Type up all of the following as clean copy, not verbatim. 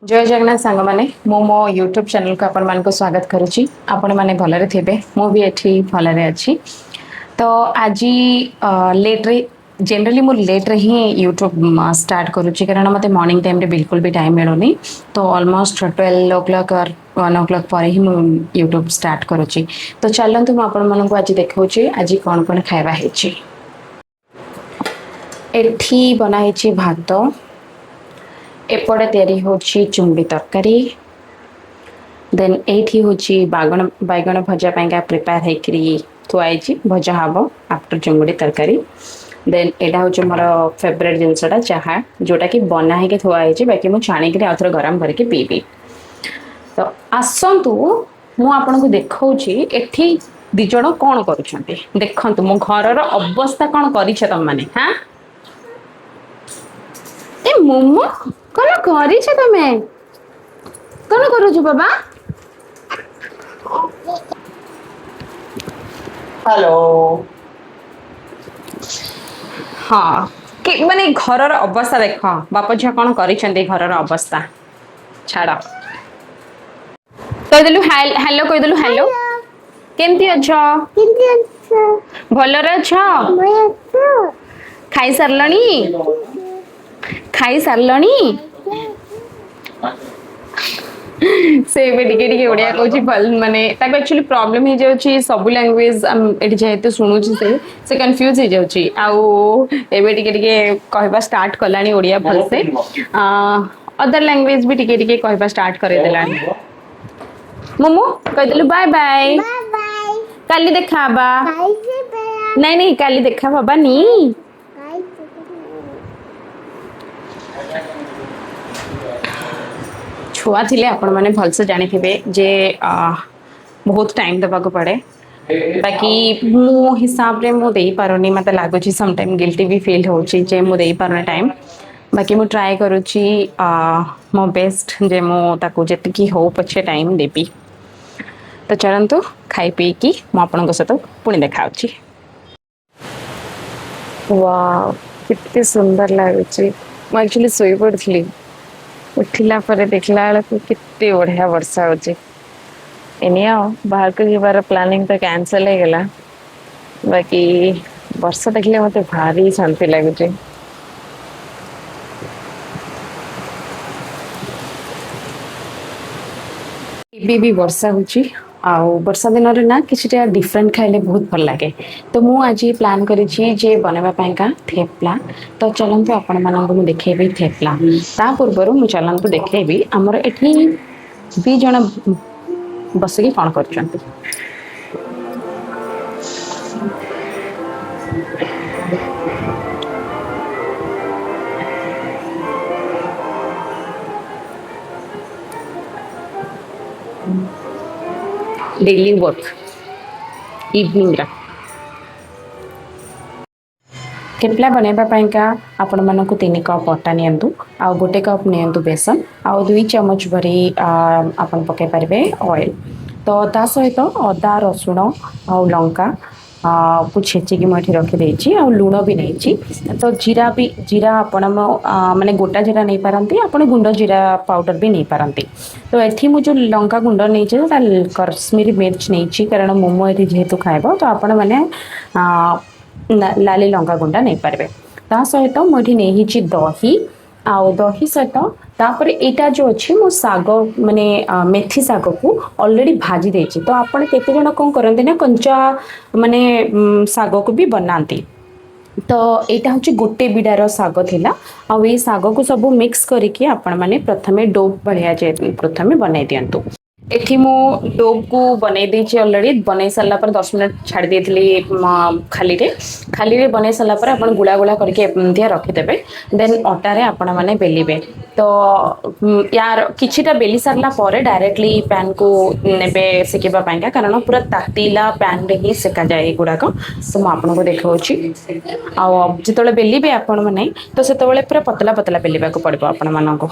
जय जगन्नाथ सांग माने मो मो यूट्यूब चैनल को आपण मान को स्वागत करुच्ची आपण माने भलरे थिबे मु भी एठी भलरे अछि। तो आज लेट रे जनरली मु लेट रे ही यूट्यूब स्टार्ट करुच्ची कारण मते मॉर्निंग टाइम रे बिल्कुल भी टाइम मिलुनी। तो ऑलमोस्ट 12 ओ क्लॉक और 1 ओ क्लॉक पर ही मु यूट्यूब स्टार्ट करुच्ची। तो चलंतु मु आपण मान को आज देखौची आज कोन कोन खाइबा हेची। एठी बना हेची भात एपटे तैयारी होची चुंगड़ी तरकारी देन एठी होची बैगण भजा पाइका प्रिपेयर हेकरी थुआइची भजा हबो आफ्टर चुंगड़ी तरकारी। देन एटा होची मोर फेवरेट जिनसटा चाहा जोटा कि बना हेके थुआइची बाकी मु छाणी के आउथरे गरम करके पीबी। तो आसंतु मु आपन को देखौची एठी दि जण कोन करूछंती देखंतु मो घरर अवस्था कोन करिछ तम माने हां ए मोमो कौन करी तमे कौन करू बाबा। हेलो हाँ कि माने घरर अवस्था देख बाप झिया कौन करी घरर अवस्था छाड़ कहीदेलु हेलो कहीदेलु हेलो केमती अच्छ भलरे अच्छ खाई सारलणी खाई सारलणी से टिके टिके ओडिया कहूची माने ताको एक्चुअली प्रॉब्लम ही जाउची सब लैंग्वेज एठी जेहेतु सुनुची से कंफ्यूज ही जाउची आउ एबे टिके टिके कहबा start Kalani Odia भलसे other language भी टिके टिके कहबा स्टार्ट करे देलानी। मोमो कह देलु बाय बाय काली देखाबा नहीं नहीं काली देखा बाबा नी छुआ थिले आपण माने भलसे जानि थिबे जे बहुत टाइम दबा को पड़े बाकी मो हिसाब रे मो देई पारोनी मते लागुची सम टाइम गिल्टी भी फील होची जे मो देई पारने टाइम बाकी मो ट्राई करूची मो बेस्ट जे मो ताको जेतकी हो पछे टाइम देबी। तो चलंतु खाई पी की मो आपन को सतो पुणी देखाउची। वाओ कितने सुंदर लागुची मो एक्चुअली सोई पड़थली उठिला पर देखला बेलू कितने बढ़िया वर्षा होची एनिया बाहर को जीवार प्लानिंग तो कैंसल हो गला बाकी वर्षा देखले मते भारी शांति लागुची। भी वर्षा होची आउ वर्षा दिन रे ना किछटा डिफरेंट खाइले बहुत भल लागे। तो मु आज प्लान करिछि जे बनेबा पाइका थेपला। तो चलंतु आपण मानन को देखेबी थेपला ता पूर्वरु मु चलंतु देखेबी हमर एठी भी जण बसकी कोन करचंती। डेली वर्क इवनिंग रा थेपला बनैबा पाइका आपण मानकु 3 कप अटा नियंतु आ 1 कप नियंतु बेसन आ 2 चम्मच भरी आपण पके पारबे ऑयल। तो ता सहित अदा रसुण आ लंका को छेची की मठी रखी देछि आ लूण भी नैछि। तो जीरा आपण माने गोटा जीरा नहीं पारंती आपण गुंड जीरा पाउडर भी नहीं पारंती। तो एथि मु जो लंका गुंड नैछि ता कश्मीरी मिर्च नैछि कारण मोमो एथि जेहेतु खाइबो तो आपण माने लाली लंका गुंडा नहीं पारबे। ता सहित मु एथि नैछि दही आउ दही सहित तापर एटा जो अछि मो साग माने मेथी साग को ऑलरेडी भाजी देछि। तो आपण केते जण कोन करंते ना कंचा माने साग को भी बनांती। तो एटा होछि गोटे बिडार साग थिला आ ए साग को सब मिक्स करके आपण माने प्रथमे डो बढ़िया जे प्रथमे बनाई दियंतु। एठी मो डो को बनै देछि ऑलरेडी बनै सल्ला पर 10 मिनिट छाड़ देथिली खाली रे बनै सल्ला पर आपण गुळा गुळा करके एमथिया रखि देबे। देन आटा रे आपण माने बेलिबे। तो यार किछिटा बेली सरला परे डायरेक्टली पैन को नेबे सेकेबा पाइका कारण पूरा तातीला पैन रे ही सेका जाय गुडा को। तो म आपन को देखाउची आ जेतोले बेलिबे आपण माने तो सेतोले पूरा पतला पतला बेलिबा को पड़बो आपण मानको।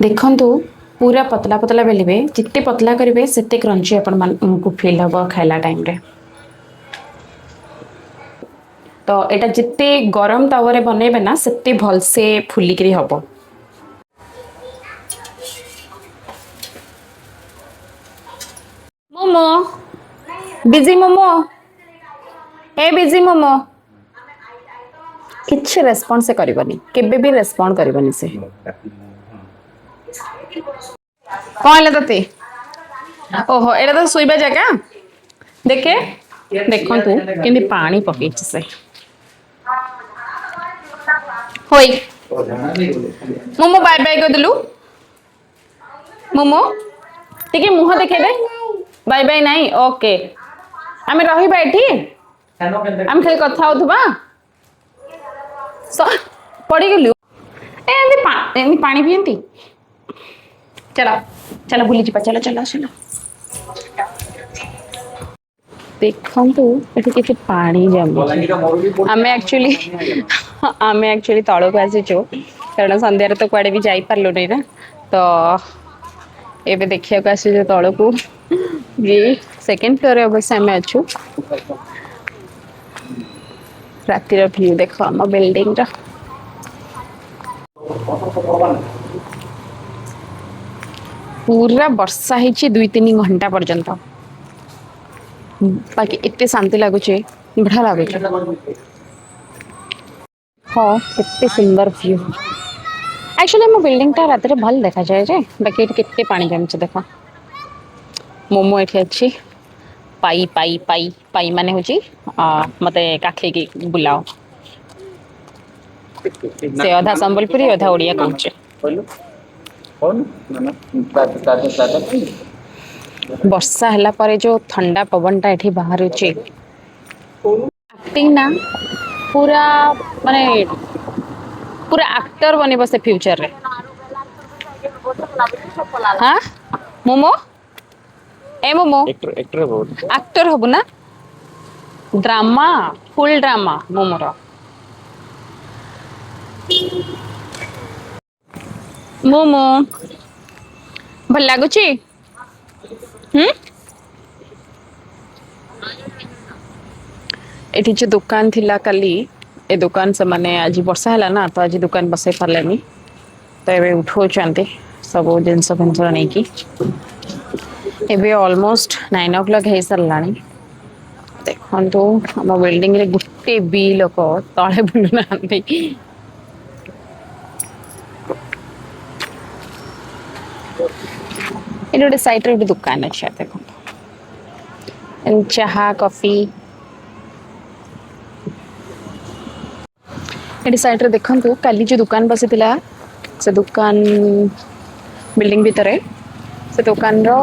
देखंतु पूरा पतला पतला बेलिबे जिते पतला करेंगे सेते क्रंची आपको फील हम खाइला टाइम रे। तो एटा जिते गरम तावा बनइबे ना सेते भलसे फुलिकी हम। मोमो बिजी मोमो ए बिजी मोमो किछि रेस्पॉन्स से करबनी केबे भी रेस्पॉन्ड करबनी से कहले तते। ओहो एटा तो सोइबा जगह देखे देखन तू केंदी पानी पके से होई मोमो बाय बाय कर देलु मोमो टिके मुह देखे दे बाय बाय नहीं ओके आमे रहिबा एठी आमे खाली कथा होथबा पड़ी गलु ए पानी पियंती चलो चलो भूली जा चलो चलो चलो देखंतु एठी केते पानी जमी आमे एक्चुअली तळो को आसीचो कारण संध्यारे तो कुआडे भी जाई पारलो नै ना तो एबे देखिया को आसीचो तळो को ये सेकंड फ्लोर रे अवश्य आमे अछु रातिर व्यू देखो हम बिल्डिंग रा पूरा वर्षा ही 2-3 घंटा पर्यंत बाकी इतने शांति लगुचे बढ़िया लगुचे। हाँ कितने सुंदर व्यू एक्चुअली मो बिल्डिंग टा रात भल देखा जाए जे बाकी कितने पानी जमी देख मोमो ये अच्छी पाई पाई पाई पाई माने होची मते काखे की बुलाओ से अधा संबलपुरी अधा ओडिया कहूचे वर्षा हला परे जो ठंडा पवन टा एठी बाहर होची एक्टिंग ना पूरा माने पूरा एक्टर बने बसे फ्यूचर रे। हां मोमो ए मोमो एक्टर हबो ना ड्रामा फुल ड्रामा मोमोरा मोमो भल लागुची एठी जो दुकान थिला काली ए दुकान से माने आज वर्षा हला ना तो आज दुकान बसे पारलेनी तो एबे उठो चंते सब जिनस फंसर नहीं की एबे ऑलमोस्ट 9 o'clock हे सरलानी देखन तो हम बिल्डिंग रे गुट्टे बी लोक तळे बुलना नहीं इन गोटे साइड रे दुकान अच्छा देखो चाहा कॉफी एटी साइड रे देखंतु काली जो दुकान बसितिला से दुकान बिल्डिंग भीतर से दुकान रो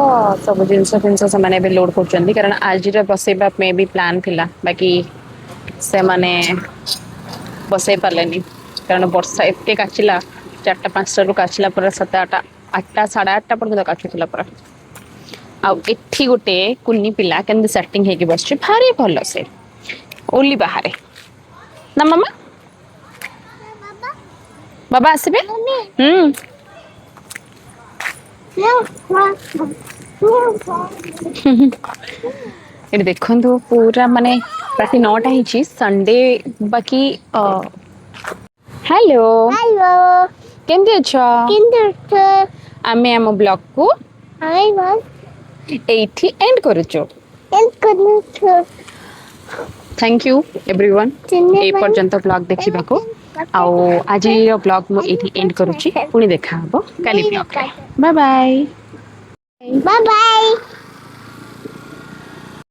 सब जिनस फिनस से माने भी लोड करचंदी कारण आज रे बसेबा में भी प्लान थिला बाकी से माने बसे पालेनी कारण वर्षा एते काचिला 4-5 रु काचिला पर 7-8 8टा 8:30 पर काचुला पर आ एठी गोटे कुन्नी पिला केंदे सेटिंग हे के बसछ भारी भलो से ओली बाहरे ना मामा बाबा आसबे ये देखंतु पूरा माने राति 9टा हिची संडे बाकी हेलो हेलो केंदे अच्छा आमे हम ब्लॉग को आई बस एठी एंड करूचो थैंक यू एवरीवन ए पर्यंत ब्लॉग देखिबा को आउ आज रो ब्लॉग मु एठी एंड करूची पुनी देखा हबो काली blog bye bye bye bye.